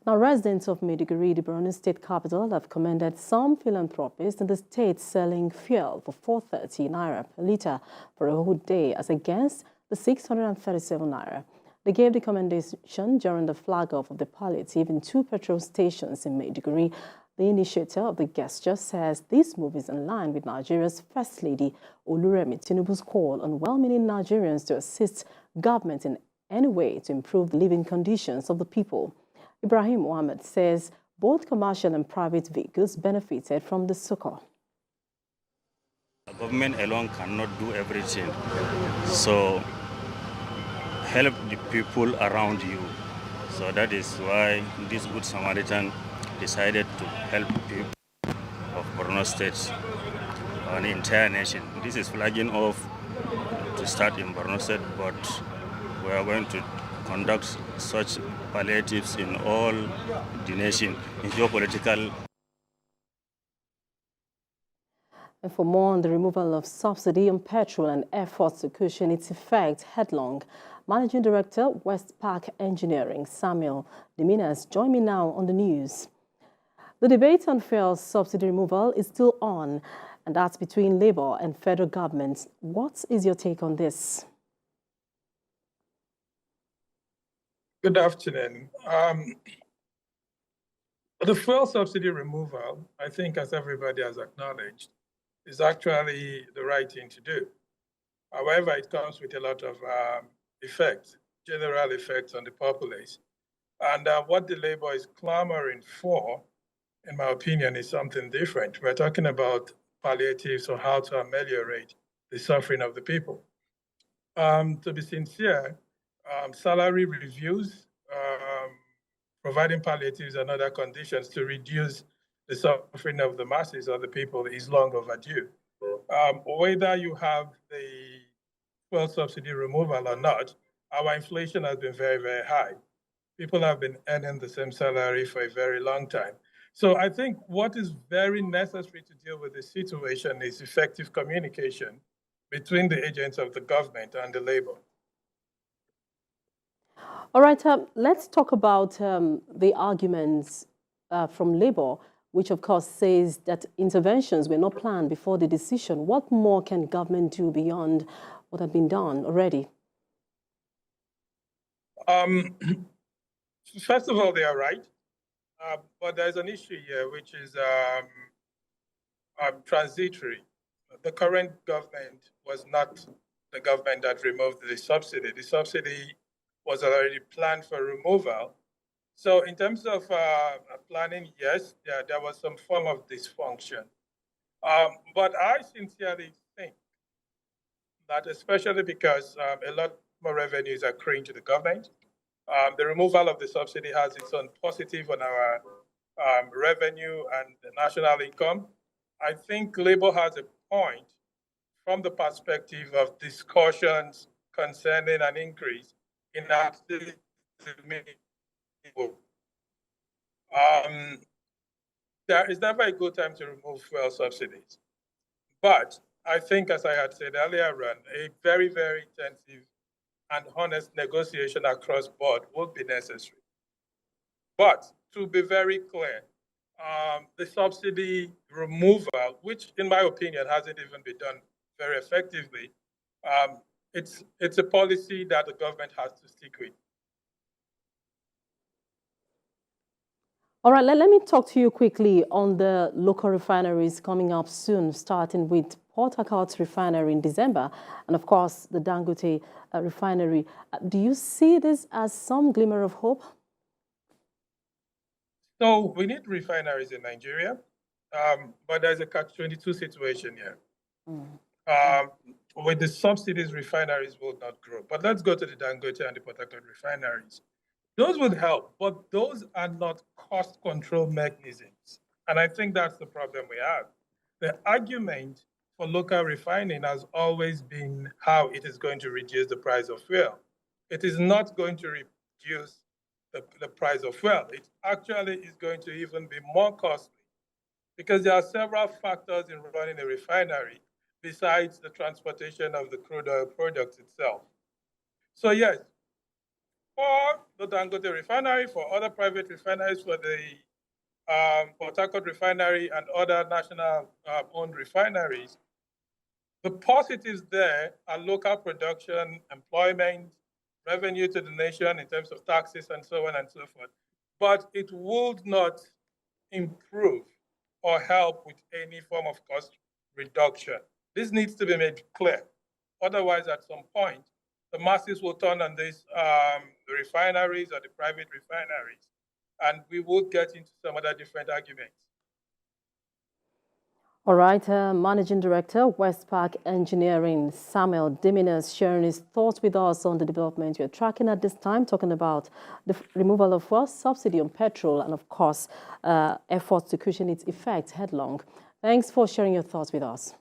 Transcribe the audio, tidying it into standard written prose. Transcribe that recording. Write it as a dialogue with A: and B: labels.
A: Now, residents of Maiduguri, the Borno state capital, have commended some philanthropists in the state selling fuel for 430 naira per litre for a whole day as against the 637 naira. They gave the commendation during the flag-off of the palliative in 2 petrol stations in Maiduguri. The initiator of the gesture says this move is in line with Nigeria's First Lady Oluremi Tinubu's call on well-meaning Nigerians to assist government in any way to improve the living conditions of the people. Ibrahim Mohammed says both commercial and private vehicles benefited from the succor.
B: Government alone cannot do everything, so help the people around you. So that is why this Good Samaritan decided to help people of Borno State and the entire nation. This is flagging off to start in Borno State, but we are going to conduct such palliatives in all the nation in geopolitical.
A: And for more on the removal of subsidy on petrol and efforts to cushion its effect headlong, Managing Director, West Park Engineering, Samuel Deminas, join me now on the news. The debate on fuel subsidy removal is still on, and that's between Labour and federal government. What is your take on this?
C: Good afternoon. The fuel subsidy removal, I think, as everybody has acknowledged, is actually the right thing to do. However, it comes with a lot of effects, general effects on the populace. And what the Labour is clamoring for, in my opinion, is something different. We're talking about palliatives or how to ameliorate the suffering of the people. To be sincere, salary reviews, providing palliatives and other conditions to reduce the suffering of the masses or the people is long overdue. Whether you have the fuel subsidy removal or not, our inflation has been very, very high. People have been earning the same salary for a very long time. So I think what is very necessary to deal with this situation is effective communication between the agents of the government and the Labour.
A: All right, let's talk about the arguments from Labour, which of course says that interventions were not planned before the decision. What more can government do beyond what had been done already?
C: First of all, they are right. But there's an issue here, which is transitory. The current government was not the government that removed the subsidy. The subsidy was already planned for removal. So in terms of planning, yes, there was some form of dysfunction. But I sincerely think that especially because a lot more revenues are accruing to the government, the removal of the subsidy has its own positive on our revenue and the national income. I think Labour has a point from the perspective of discussions concerning an increase in activity. There is never a good time to remove fuel subsidies. But I think, as I had said earlier on, a very, very intensive and honest negotiation across board would be necessary. But to be very clear, the subsidy removal, which in my opinion hasn't even been done very effectively, it's a policy that the government has to stick with.
A: All right, let me talk to you quickly on the local refineries coming up soon, starting with Port Harcourt refinery in December, and of course the Dangote refinery. Do you see this as some glimmer of hope?
C: So we need refineries in Nigeria, but there's a catch-22 situation here. With the subsidies, refineries will not grow. But let's go to the Dangote and the Port Harcourt refineries. Those would help, but those are not cost control mechanisms. And I think that's the problem we have. The argument for local refining has always been how it is going to reduce the price of fuel. It is not going to reduce the price of fuel. It actually is going to even be more costly because there are several factors in running a refinery besides the transportation of the crude oil products itself. So yes, for the Dangote refinery, for other private refineries, for the Port Harcourt refinery and other national owned refineries. The positives there are local production, employment, revenue to the nation in terms of taxes and so on and so forth. But it would not improve or help with any form of cost reduction. This needs to be made clear. Otherwise, at some point, the masses will turn on these refineries or the private refineries, and we will get into some other different arguments.
A: All right, Managing Director, Westpark Engineering, Samuel Diminas, sharing his thoughts with us on the development we're tracking at this time, talking about the removal of fuel subsidy on petrol and, of course, efforts to cushion its effects headlong. Thanks for sharing your thoughts with us.